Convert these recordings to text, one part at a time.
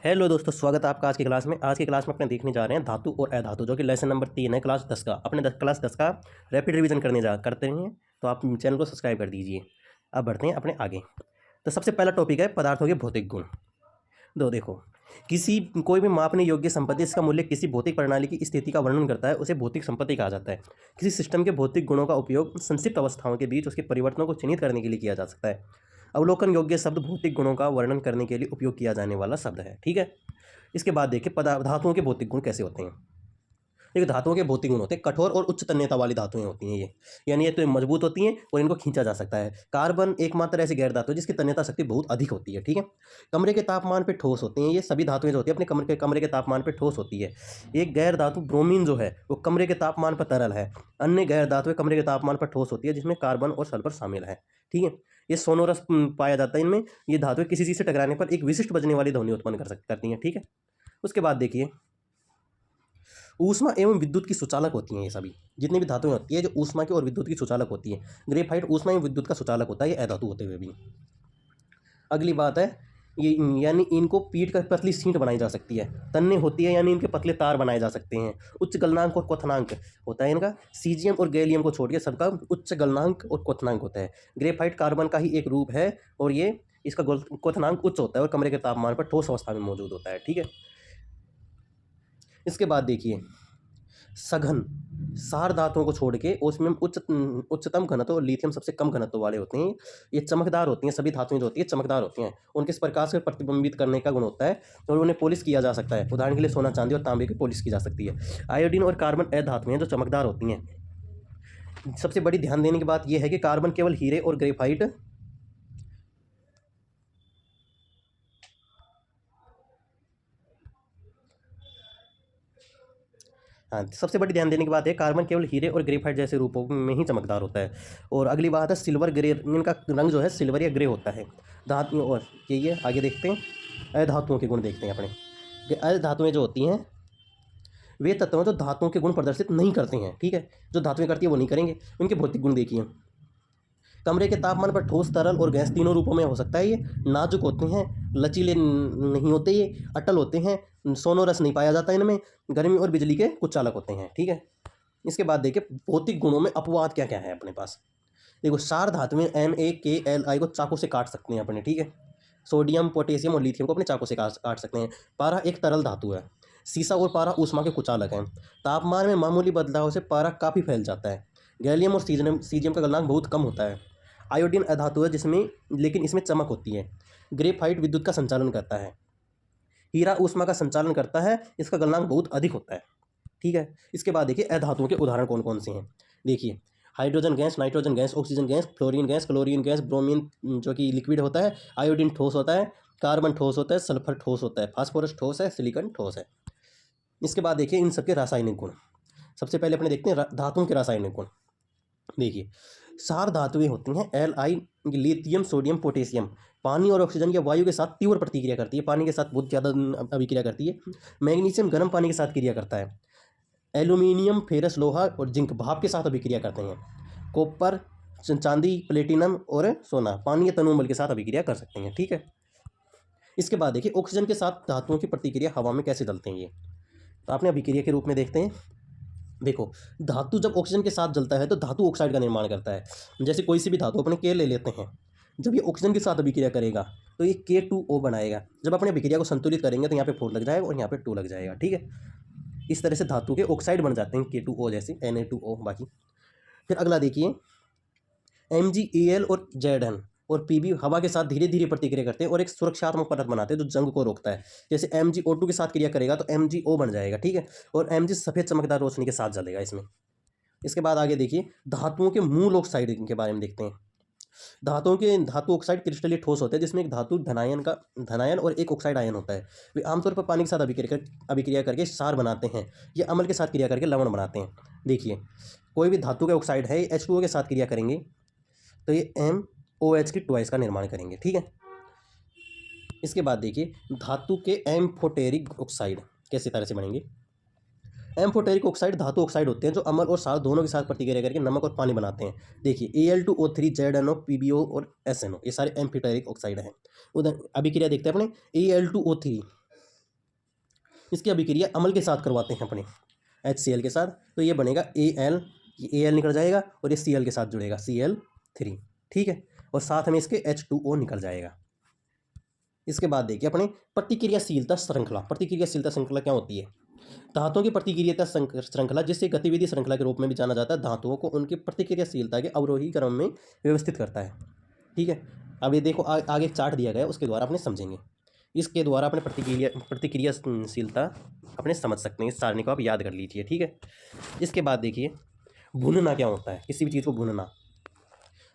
Hello दोस्तों, स्वागत है आपका आज की क्लास में। आज की क्लास में अपने देखने जा रहे हैं धातु और अधातु, जो कि लेसन नंबर 3 है क्लास 10 का। अपने क्लास 10 का रैपिड रिवीजन करते हैं, तो आप चैनल को सब्सक्राइब कर दीजिए। अब बढ़ते हैं अपने आगे। तो सबसे पहला टॉपिक है पदार्थों के भौतिक गुण। देखो, कोई भी मापने योग्य संपत्ति जिसका मूल्य किसी भौतिक प्रणाली की स्थिति का वर्णन करता है उसे भौतिक संपत्ति कहा जाता है। किसी सिस्टम के भौतिक गुणों का उपयोग संक्षिप्त अवस्थाओं के बीच उसके परिवर्तनों को चिन्हित करने के लिए किया जा सकता है। अवलोकन योग्य शब्द भौतिक गुणों का वर्णन करने के लिए उपयोग किया जाने वाला शब्द है। ठीक है। इसके बाद देखिए धातुओं के भौतिक गुण कैसे होते हैं। देखिए, धातुओं के भौतिक गुण होते हैं कठोर और उच्च तन्यता वाली धातुएं होती हैं ये, यानी ये तो मजबूत होती हैं और इनको खींचा जा सकता है। कार्बन एकमात्र ऐसी गैर धातु है जिसकी तन्यता शक्ति बहुत अधिक होती है। ठीक है। कमरे के तापमान पे ठोस होती हैं। ये सभी धातुएं जो होती है अपने कमरे के तापमान पे ठोस होती है। एक गैर धातु ब्रोमीन जो है वो कमरे के तापमान पर तरल है। अन्य गैर धातुएं कमरे के तापमान पर ठोस होती है, जिसमें कार्बन और सल्फर शामिल है। ठीक है। ये सोनोरस पाया जाता है इनमें। ये धातुएं किसी चीज से टकराने पर एक विशिष्ट बजने वाली ध्वनि उत्पन्न करती हैं। ठीक है। उसके बाद देखिए, ऊष्मा एवं विद्युत की सुचालक होती हैं। ये सभी जितनी भी धातुएं होती है जो ऊष्मा की और विद्युत की सुचालक होती है। ग्रेफाइट ऊष्मा एवं विद्युत का सुचालक होता है, ये अधातु होते हुए भी। अगली बात है, ये यानी इनको पीट कर पतली सींट बनाई जा सकती है। तन्ने होती है, यानी इनके पतले तार बनाए जा सकते हैं। उच्च गलनांक और क्वथनांक होता है इनका। सीजियम और गैलियम को छोड़ के सबका उच्च गलनांक और क्वथनांक होता है। ग्रेफाइट कार्बन का ही एक रूप है और ये इसका क्वथनांक उच्च होता है और कमरे के तापमान पर ठोस अवस्था में मौजूद होता है। ठीक है। इसके बाद देखिए, सघन सार धातुओं को छोड़ के उसमें उच्चतम घनत्व और लिथियम सबसे कम घनत्व वाले होते हैं। ये चमकदार होती हैं। सभी धातुएं जो होती है चमकदार होती हैं। उनके प्रकाश को प्रतिबिंबित करने का गुण होता है और उन्हें पॉलिश किया जा सकता है। उदाहरण के लिए सोना, चांदी और तांबे की पॉलिश की जा सकती है। आयोडीन और कार्बन अधातुएं हैं जो चमकदार होती हैं। सबसे बड़ी ध्यान देने की बात यह है कि कार्बन केवल हीरे और ग्रेफाइट हाँ, सबसे बड़ी ध्यान देने की बात है कार्बन केवल हीरे और ग्रेफाइट जैसे रूपों में ही चमकदार होता है। और अगली बात है सिल्वर ग्रे, इनका रंग जो है सिल्वर या ग्रे होता है। धातु और यही है। आगे देखते हैं, अधातुओं के गुण देखते हैं अपने। अधातुएं जो होती हैं वे तत्व हैं जो धातुओं के गुण प्रदर्शित नहीं करते हैं। ठीक है। जो धातुएं करती है वो नहीं करेंगे। उनके भौतिक गुण देखिए, कमरे के तापमान पर ठोस, तरल और गैस तीनों रूपों में हो सकता है। ये नाजुक होते हैं, लचीले नहीं होते, ये अटल होते हैं, सोनोरस नहीं पाया जाता इनमें, गर्मी और बिजली के कुछ चालक होते हैं। ठीक है। इसके बाद देखिए भौतिक गुणों में अपवाद क्या क्या है अपने पास। देखो, सार धातु में NaKLi को चाकू से काट सकते हैं अपने। ठीक है। सोडियम, पोटेशियम और लिथियम को अपने चाकू से काट सकते हैं। पारा एक तरल धातु है। सीसा और पारा ऊष्मा के कुचालक हैं। तापमान में मामूली बदलाव से पारा काफ़ी फैल जाता है। गैलियम और सीजियम का गलनांक बहुत कम होता है। आयोडीन अधातु है जिसमें लेकिन इसमें चमक होती है। ग्रेफाइट विद्युत का संचालन करता है। हीरा ऊष्मा का संचालन करता है, इसका गलनांक बहुत अधिक होता है। ठीक है। इसके बाद देखिए अधातुओं के उदाहरण कौन कौन से हैं। देखिए, hydrogen gas, nitrogen gas, oxygen gas, fluorine gas, chlorine gas, bromine जो कि लिक्विड होता है, आयोडीन ठोस होता है, कार्बन ठोस होता है, सल्फर ठोस होता है, फास्फोरस ठोस है, सिलिकॉन ठोस है। इसके बाद देखिए इन सबके रासायनिक गुण। सबसे पहले अपने देखते हैं धातुओं के रासायनिक गुण। देखिए, सार धातुएं होती हैं Li, लिथियम, सोडियम, पोटेशियम, पानी और ऑक्सीजन या वायु के साथ तीव्र प्रतिक्रिया करती है। पानी के साथ बहुत ज़्यादा अभिक्रिया करती है। मैग्नीशियम गर्म पानी के साथ क्रिया करता है। एल्यूमिनियम, फेरस, लोहा और जिंक भाप के साथ अभिक्रिया करते हैं। कॉपर, चांदी, प्लेटिनम और सोना पानी या तनुबल के साथ अभिक्रिया कर सकते हैं। ठीक है। इसके बाद देखिए ऑक्सीजन के साथ धातुओं की प्रतिक्रिया हवा में कैसे जलते हैं ये, तो आपने अभिक्रिया के रूप में देखते हैं। देखो, धातु जब ऑक्सीजन के साथ जलता है तो धातु ऑक्साइड का निर्माण करता है। जैसे कोई सी भी धातु अपने के ले लेते हैं, जब ये ऑक्सीजन के साथ अभिक्रिया करेगा तो ये K2O बनाएगा। जब अपने अभिक्रिया को संतुलित करेंगे तो यहाँ पे 4 लग जाएगा और यहाँ पे 2 लग जाएगा। ठीक है। इस तरह से धातु के ऑक्साइड बन जाते हैं K2O जैसे Na2O बाकी। फिर अगला देखिए, MgAl और Zn और Pb हवा के साथ धीरे धीरे प्रतिक्रिया करते हैं और एक सुरक्षात्मक पदार्थ बनाते हैं जो जंग को रोकता है। जैसे MgO2 के साथ क्रिया करेगा तो MgO बन जाएगा। ठीक है। और Mg सफ़ेद चमकदार रोशनी के साथ जलेगा इसमें। इसके बाद आगे देखिए धातुओं के मूल ऑक्साइड के बारे में देखते हैं। धातु ऑक्साइड क्रिस्टलीय ठोस होते हैं जिसमें एक धातु धनायन और एक ऑक्साइड आयन होता है। वे आमतौर पर पानी के साथ अभिक्रिया करके सार बनाते हैं या अम्ल के साथ क्रिया करके लवण बनाते हैं। देखिए, कोई भी धातु के ऑक्साइड है H2O के साथ क्रिया करेंगे तो ये MOH की ट्वाइस का निर्माण करेंगे। ठीक है। इसके बाद देखिए धातु के एम्फोटेरिक ऑक्साइड कैसे तरह से बनेंगे। एम्फोटेरिक ऑक्साइड धातु ऑक्साइड होते हैं जो अम्ल और सार दोनों के साथ प्रतिक्रिया करके नमक और पानी बनाते हैं। देखिए Al2O3, ZnO, PbO और SnO ये सारे एम्फोटेरिक ऑक्साइड हैं। उधर अभिक्रिया देखते हैं अपने। Al2O3 इसकी अभिक्रिया अम्ल के साथ करवाते हैं अपने HCl के साथ, तो ये बनेगा Al, ये Al निकल जाएगा और ये Cl के साथ जुड़ेगा Cl3, ठीक है, और साथ में इसके H2O निकल जाएगा। इसके बाद देखिए अपने प्रतिक्रियाशीलता श्रृंखला। प्रतिक्रियाशीलता श्रृंखला क्या होती है? धातुओं की प्रतिक्रिया श्रृंखला, जिससे गतिविधि श्रृंखला के रूप में भी जाना जाता है, धातुओं को उनकी प्रतिक्रियाशीलता के अवरोही क्रम में व्यवस्थित करता है, ठीक है। अब ये देखो आगे एक चार्ट दिया गया है, उसके द्वारा अपने समझेंगे, इसके द्वारा अपने प्रतिक्रियाशीलता अपने समझ सकते हैं। इस सारणी को आप याद कर लीजिए, ठीक है। इसके बाद देखिए भूनना क्या होता है, किसी भी चीज़ को भूनना।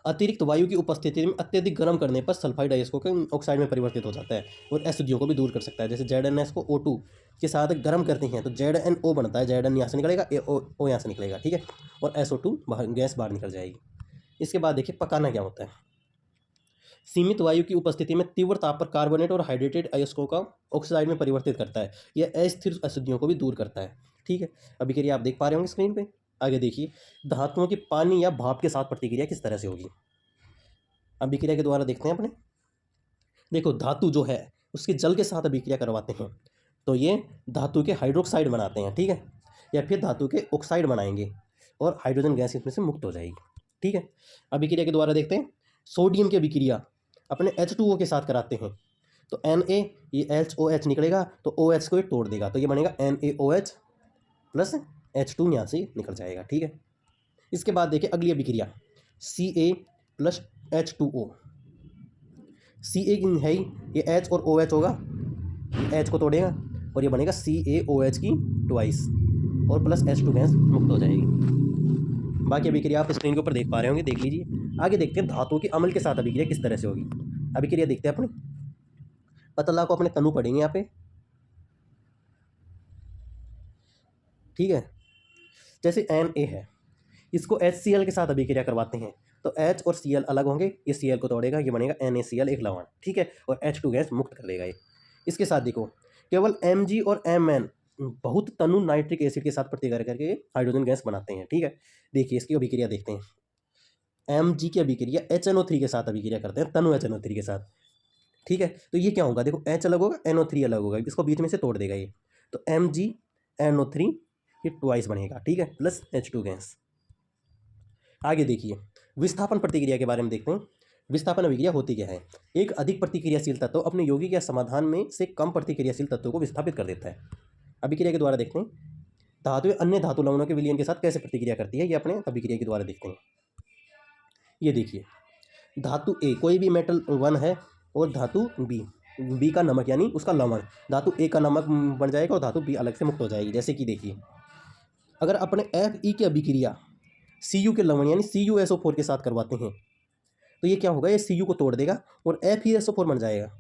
अतिरिक्त वायु की उपस्थिति में अत्यधिक गर्म करने पर सल्फाइड अयस्कों के ऑक्साइड में परिवर्तित हो जाता है और अशुद्धियों को भी दूर कर सकता है। जैसे ZnS को O2 के साथ गर्म करते हैं तो ZnO बनता है, Zn यहाँ से निकलेगा, O यहाँ से निकलेगा, ठीक है, और SO2 गैस बाहर निकल जाएगी। इसके बाद देखिए पकाना क्या होता है। सीमित वायु की उपस्थिति में तीव्र ताप पर कार्बोनेट और हाइड्रेटेड अयस्कों का ऑक्साइड में परिवर्तित करता है। यह अस्थिर अशुद्धियों को भी दूर करता है, ठीक है। अभिक्रिया आप देख पा रहे होंगे स्क्रीन पे। आगे देखिए धातुओं की पानी या भाप के साथ प्रतिक्रिया किस तरह से होगी। अभिक्रिया के द्वारा देखते हैं अपने। देखो धातु जो है उसके जल के साथ अभिक्रिया करवाते हैं तो ये धातु के हाइड्रोक्साइड बनाते हैं, ठीक है, या फिर धातु के ऑक्साइड बनाएंगे और हाइड्रोजन गैस इसमें से मुक्त हो जाएगी, ठीक है। अभिक्रिया के द्वारा देखते हैं सोडियम की अभिक्रिया अपने H2O के साथ कराते हैं तो Na, ये HOH निकलेगा तो OH को ये तोड़ देगा तो ये बनेगा NaOH प्लस H2 यहाँ से निकल जाएगा, ठीक है। इसके बाद देखिए अगली अभिक्रिया Ca प्लस H2O। Ca है ही, ये H और OH होगा, ये H को तोड़ेगा और ये बनेगा CaOH की ट्वाइस और प्लस H2 गैस मुक्त हो जाएगी। बाकी अभिक्रिया आप स्क्रीन के ऊपर देख पा रहे होंगे, देख लीजिए। आगे देखते हैं धातुओं की अम्ल के साथ अभिक्रिया किस तरह से होगी। अभिक्रिया देखते हैं अपने। पतला को अपने तनु पढ़ेंगे यहाँ पे, ठीक है। जैसे Na है, इसको HCl के साथ अभिक्रिया करवाते हैं तो H और Cl अलग होंगे, ये Cl को तोड़ेगा, ये बनेगा NaCl एक लवण, ठीक है, और H2 गैस मुक्त कर देगा ये। इसके साथ देखो केवल Mg और Mn बहुत तनु नाइट्रिक एसिड के साथ प्रतिक्रिया करके हाइड्रोजन गैस बनाते हैं, ठीक है। देखिए इसकी अभिक्रिया देखते हैं। Mg की अभिक्रिया HNO3 के साथ अभिक्रिया करते हैं, तनु HNO3 के साथ, ठीक है। तो ये क्या होगा, देखो H अलग होगा, NO3 अलग होगा, इसको बीच में से तोड़ देगा ये, तो MgNO3 ये ट्वाइस बनेगा, ठीक है, प्लस H2 गैस। आगे देखिए विस्थापन प्रतिक्रिया के बारे में देखते हैं। विस्थापन अभिक्रिया होती क्या है। एक अधिक प्रतिक्रियाशील तत्व अपने यौगिक या समाधान में से कम प्रतिक्रियाशील तत्वों को विस्थापित कर देता है। अभिक्रिया के द्वारा देखते हैं धातु अन्य धातु लवणों के विलयन के साथ कैसे प्रतिक्रिया करती है, ये अपने अभिक्रिया के द्वारा देखते हैं। ये देखिए धातु A कोई भी मेटल 1 है और धातु B का नमक यानी उसका लवण, धातु A का नमक बन जाएगा और धातु B अलग से मुक्त हो जाएगी। जैसे कि देखिए अगर अपने Fe की अभिक्रिया Cu के लवण यानी CuSO4 के साथ करवाते हैं तो ये क्या होगा, ये Cu को तोड़ देगा और FeSO4 बन जाएगा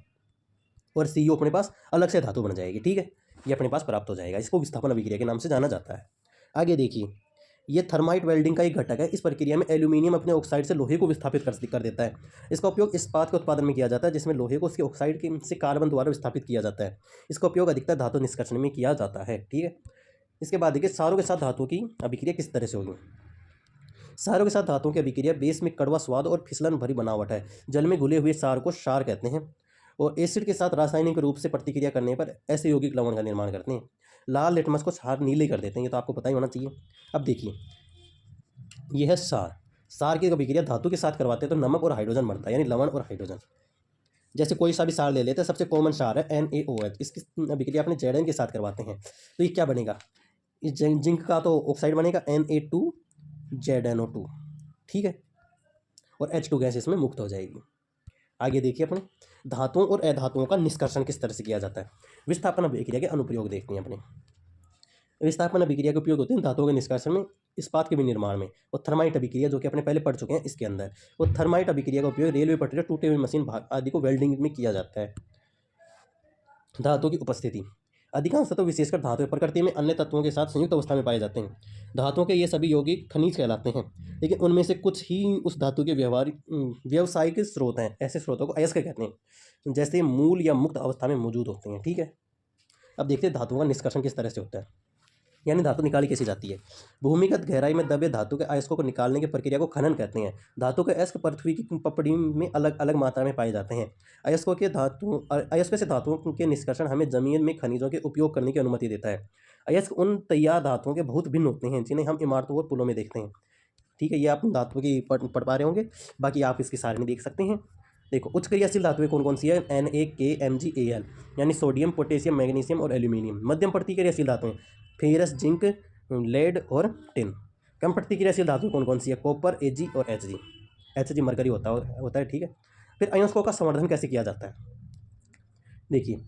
और Cu अपने पास अलग से धातु बन जाएगी, ठीक है, ये अपने पास प्राप्त हो जाएगा। इसको विस्थापन अभिक्रिया के नाम से जाना जाता है। आगे देखिए ये थर्माइट वेल्डिंग का एक घटक है। इस प्रक्रिया में एल्यूमिनियम अपने ऑक्साइड से लोहे को विस्थापित कर देता है। इसका उपयोग इस्पात के उत्पादन में किया जाता है जिसमें लोहे को उसके ऑक्साइड के से कार्बन द्वारा विस्थापित किया जाता है। इसका उपयोग अधिकतर धातु निष्कर्षण में किया जाता है, ठीक है। इसके बाद देखिए सारों के साथ धातुओं की अभिक्रिया किस तरह से होगी। सारों के साथ धातुओं की अभिक्रिया बेस में कड़वा स्वाद और फिसलन भरी बनावट है। जल में घुले हुए सार को क्षार कहते हैं और एसिड के साथ रासायनिक रूप से प्रतिक्रिया करने पर ऐसे यौगिक लवण का निर्माण करते हैं। लाल लिटमस को क्षार नीले कर देते हैं, ये तो आपको पता ही होना चाहिए। अब देखिए यह है सार की अभिक्रिया धातु के साथ करवाते हैं तो नमक और हाइड्रोजन बनता है यानी लवण और हाइड्रोजन। जैसे कोई सा भी सार ले लेते हैं, सबसे कॉमन सार है NaOH, इसकी अभिक्रिया अपने Zn के साथ करवाते हैं तो ये क्या बनेगा, इस जिंक का तो ऑक्साइड बनेगा Na2ZnO2, ठीक है, और H2 गैस इसमें मुक्त हो जाएगी। आगे देखिए अपने धातुओं और अधातुओं का निष्कर्षण किस तरह से किया जाता है। विस्थापन अभिक्रिया के अनुप्रयोग देखते हैं अपने। विस्थापन अभिक्रिया के उपयोग होते हैं धातुओं के निष्कर्षण में, इस्पात के भी निर्माण में, और थर्माइट अभिक्रिया जो कि अपने पहले पढ़ चुके हैं इसके अंदर। और थर्माइट अभिक्रिया का उपयोग रेलवे पटरी, टूटे हुए मशीन भाग आदि को वेल्डिंग में किया जाता है। धातुओं की उपस्थिति अधिकांश तत्व विशेषकर धातु प्रकृति में अन्य तत्वों के साथ संयुक्त अवस्था में पाए जाते हैं। धातुओं के ये सभी यौगिक खनिज कहलाते हैं, लेकिन उनमें से कुछ ही उस धातु के व्यावसायिक स्रोत हैं। ऐसे स्रोतों को अयस्क कहते हैं, जैसे मूल या मुक्त अवस्था में मौजूद होते हैं, ठीक है। अब देखते हैं धातुओं का निष्कर्षण किस तरह से होता है। यानी धातु निकाली कैसे जाती है। भूमिगत गहराई में दबे धातु के अयस्कों को निकालने की प्रक्रिया को खनन कहते हैं। धातु के अयस्क पृथ्वी की पपड़ी में अलग अलग मात्रा में पाए जाते हैं। अयस्कों से धातुओं के निष्कर्षण हमें जमीन में खनिजों के उपयोग करने की अनुमति देता है। अयस्क उन तैयार धातुओं के बहुत भिन्न होते हैं जिन्हें हम इमारतों और पुलों में देखते हैं। ठीक है, ये आप धातुओं की पढ़ पा रहे होंगे, बाकी आप इसकी सारणी देख सकते हैं। देखो, उच्च क्रियाशील धातुएं कौन कौन सी है, NaKMgAl, यानी सोडियम, पोटेशियम, मैग्नीशियम और एल्यूमिनियम। मध्यम प्रतिक्रियाशील धातुएं फेरस, जिंक, लेड और टिन। कम प्रतिक्रियाशील धातुएं कौन कौन सी है, कॉपर, Ag और Hg मरकरी होता है। ठीक है, फिर अयस्कों का संवर्धन कैसे किया जाता है। देखिए,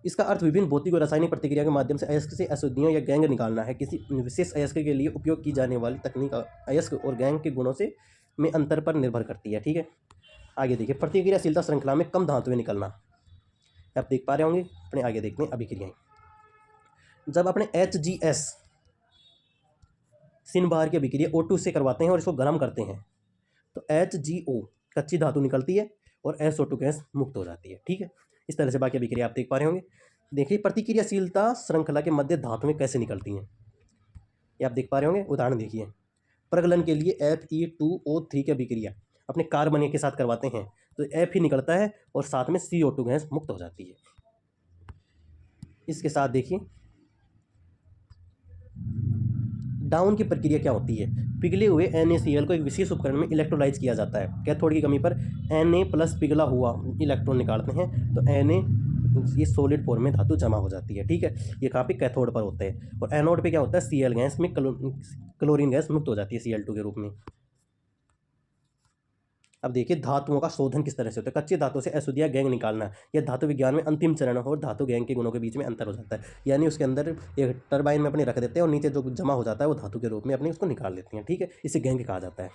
इसका अर्थ विभिन्न भौतिक और रासायनिक प्रतिक्रिया के माध्यम से अयस्क से अशुद्धियों या गैंग निकालना है। किसी विशेष अयस्क के लिए उपयोग की जाने वाली तकनीक अयस्क और गैंग के गुणों से में अंतर पर निर्भर करती है। ठीक है, आगे देखिए, प्रतिक्रियाशीलता श्रृंखला में कम धातुएं निकलना, आप देख पा रहे होंगे। अपने आगे देखते हैं अभिक्रियाएं। जब अपने HgS सिन बाहर की अभिक्रिया O2 से करवाते हैं और इसको गर्म करते हैं तो HgO कच्ची धातु निकलती है और SO2 गैस मुक्त हो जाती है। ठीक है, इस तरह से बाकी अभिक्रिया आप देख पा रहे होंगे। देखिए, प्रतिक्रियाशीलता श्रृंखला के मध्य धातुएं कैसे निकलती हैं, ये आप देख पा रहे होंगे। उदाहरण देखिए, प्रगलन के लिए Fe2O3 की अभिक्रिया अपने कार्बन के साथ करवाते हैं तो F ही निकलता है और साथ में CO2 गैस मुक्त हो जाती है। इसके साथ देखिए, डाउन की प्रक्रिया क्या होती है। पिघले हुए NaCl को एक विशेष उपकरण में इलेक्ट्रोलाइज किया जाता है। कैथोड की कमी पर Na+ पिघला हुआ इलेक्ट्रॉन निकालते हैं तो Na ये सॉलिड फॉर्म में धातु जमा हो जाती है। ठीक है, ये कहाँ पे, कैथोड पर होता है। और एनोड पे क्या होता है, Cl गैस में क्लोरीन गैस मुक्त हो जाती है Cl2 के रूप में। अब देखिए, धातुओं का शोधन किस तरह से होता है। कच्चे धातु से अशुद्धियां गैंग निकालना, यह धातु विज्ञान में अंतिम चरण और धातु गैंग के गुणों के बीच में अंतर हो जाता है। यानी उसके अंदर एक टरबाइन में अपने रख देते हैं और नीचे जो जमा हो जाता है वो धातु के रूप में अपने उसको निकाल लेते हैं। ठीक है, इसे गैंग कहा जाता है।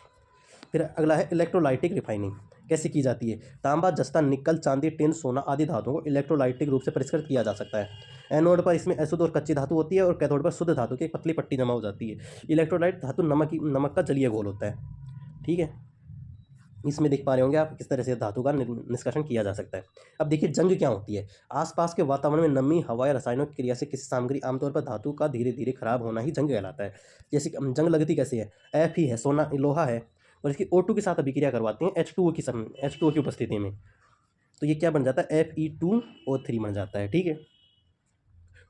फिर अगला है इलेक्ट्रोलाइटिक रिफाइनिंग, कैसे की जाती है। तांबा, जस्ता, निकल, चांदी, टिन, सोना आदि धातुओं को इलेक्ट्रोलाइटिक रूप से परिष्कृत किया जा सकता है। एनोड पर इसमें अशुद्ध और कच्ची धातु होती है और कैथोड पर शुद्ध धातु की एक पतली पट्टी जमा हो जाती है। इलेक्ट्रोलाइट धातु नमक का जलीय घोल होता है। ठीक है, इसमें देख पा रहे होंगे आप किस तरह से धातु का निष्कर्षण किया जा सकता है। अब देखिए, जंग क्या होती है। आसपास के वातावरण में नमी, हवा या रासायनिक क्रिया से किसी सामग्री, आमतौर पर धातु का धीरे धीरे खराब होना ही जंग कहलाता है। जैसे जंग लगती कैसे है, F ही है, सोना लोहा है और इसकी O2 के साथ अभिक्रिया करवाते हैं H2O की उपस्थिति में, तो ये क्या बन जाता है, Fe2O3 बन जाता है। ठीक है,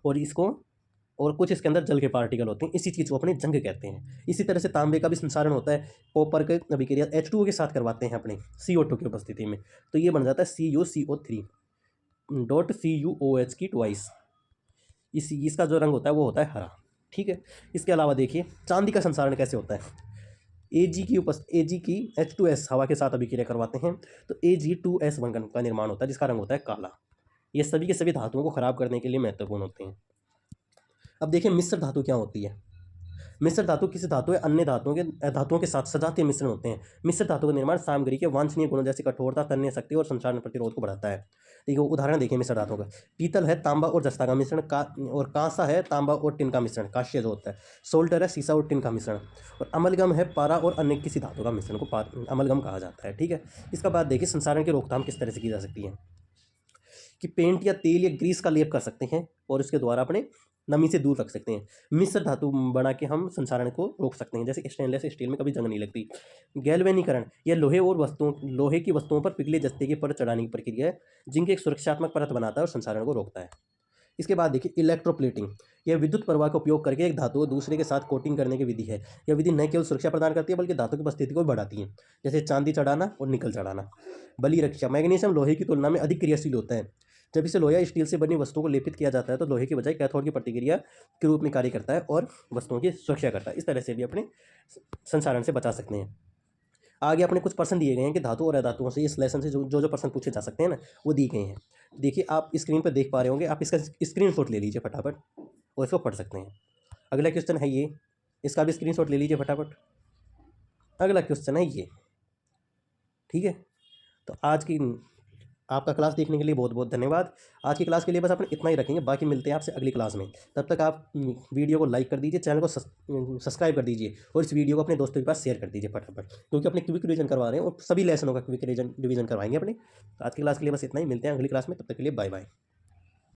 और इसको और कुछ इसके अंदर जल के पार्टिकल होते हैं, इसी चीज़ को अपने जंग कहते हैं। इसी तरह से तांबे का भी संसारण होता है। कॉपर के अभिक्रिया H2O के साथ करवाते हैं अपने CO2 की उपस्थिति में, तो ये बन जाता है CuCO3 डॉट CuOH की ट्वाइस। इसका जो रंग होता है वो होता है हरा। ठीक है, इसके अलावा देखिए, चांदी का संसारण कैसे होता है। Ag की H2S हवा के साथ अभिक्रिया करवाते हैं तो Ag2S1 का निर्माण होता है जिसका रंग होता है काला। ये सभी के सभी धातुओं को खराब करने के लिए महत्वपूर्ण होते हैं। अब देखिए, मिश्र धातु क्या होती है। मिश्र धातु किसी धातु या अन्य धातुओं के साथ सजातीय मिश्रण होते हैं। मिश्र धातु का निर्माण सामग्री के वांछनीय गुणों जैसे कठोरता, तन्य शक्ति और संचारण प्रतिरोध को बढ़ाता है। देखिए, उदाहरण देखिए मिश्र धातुओं का। पीतल है तांबा और जस्ता का मिश्रण, और कांसा है तांबा और टिन का मिश्रण, कांस्य जो होता है। सोल्टर है सीसा और टिन का मिश्रण, और अमलगम है पारा और अन्य किसी धातु का मिश्रण को अमलगम कहा जाता है। ठीक है, इसका बाद देखिए, संसारण की रोकथाम किस तरह से की जा सकती है कि पेंट या तेल या ग्रीस का लेप कर सकते हैं और इसके द्वारा अपने नमी से दूर रख सकते हैं। मिश्र धातु बना के हम संसारण को रोक सकते हैं, जैसे स्टेनलेस स्टील में कभी जंग नहीं लगती। गैल्वेनीकरण, यह लोहे की वस्तुओं पर पिघले जस्ते की परत चढ़ाने की प्रक्रिया है, जिनकी एक सुरक्षात्मक परत बनाता है और संसारण को रोकता है। इसके बाद देखिए, इलेक्ट्रोप्लेटिंग, यह विद्युत प्रवाह का उपयोग करके एक धातु को दूसरे के साथ कोटिंग करने की विधि है। यह विधि न केवल सुरक्षा प्रदान करती है बल्कि धातु की उपस्थिति को बढ़ाती है, जैसे चांदी चढ़ाना और निकल चढ़ाना। बलि रक्षा, मैग्नीशियम लोहे की तुलना में अधिक क्रियाशील होता है। जब इसे लोहा या स्टील से बनी वस्तुओं को लेपित किया जाता है तो लोहे की बजाय कैथोड की प्रतिक्रिया के रूप में कार्य करता है और वस्तुओं की सुरक्षा करता है। इस तरह से भी अपने संसारण से बचा सकते हैं। आगे अपने कुछ प्रश्न दिए गए हैं कि धातु और अधातुओं से इस लेसन से जो प्रश्न पूछे जा सकते हैं ना, वो दिए गए हैं। देखिए, आप स्क्रीन पर देख पा रहे होंगे, आप इसका स्क्रीनशॉट ले लीजिए फटाफट और इसको पढ़ सकते हैं। अगला क्वेश्चन है ये, इसका भी स्क्रीनशॉट ले लीजिए फटाफट। अगला क्वेश्चन है ये। ठीक है, तो आज की आपका क्लास देखने के लिए बहुत बहुत धन्यवाद। आज की क्लास के लिए बस अपने इतना ही रखेंगे, बाकी मिलते हैं आपसे अगली क्लास में। तब तक आप वीडियो को लाइक कर दीजिए, चैनल को सब्सक्राइब कर दीजिए और इस वीडियो को अपने दोस्तों के पास शेयर कर दीजिए फटाफट, क्योंकि अपने क्विक रिवीजन करवा रहे हैं और सभी लेसनों का क्विक रिवीजन करवाएंगे अपने। आज की क्लास के लिए बस इतना ही, मिलते हैं अगली क्लास में, तब तक के लिए बाय बाय।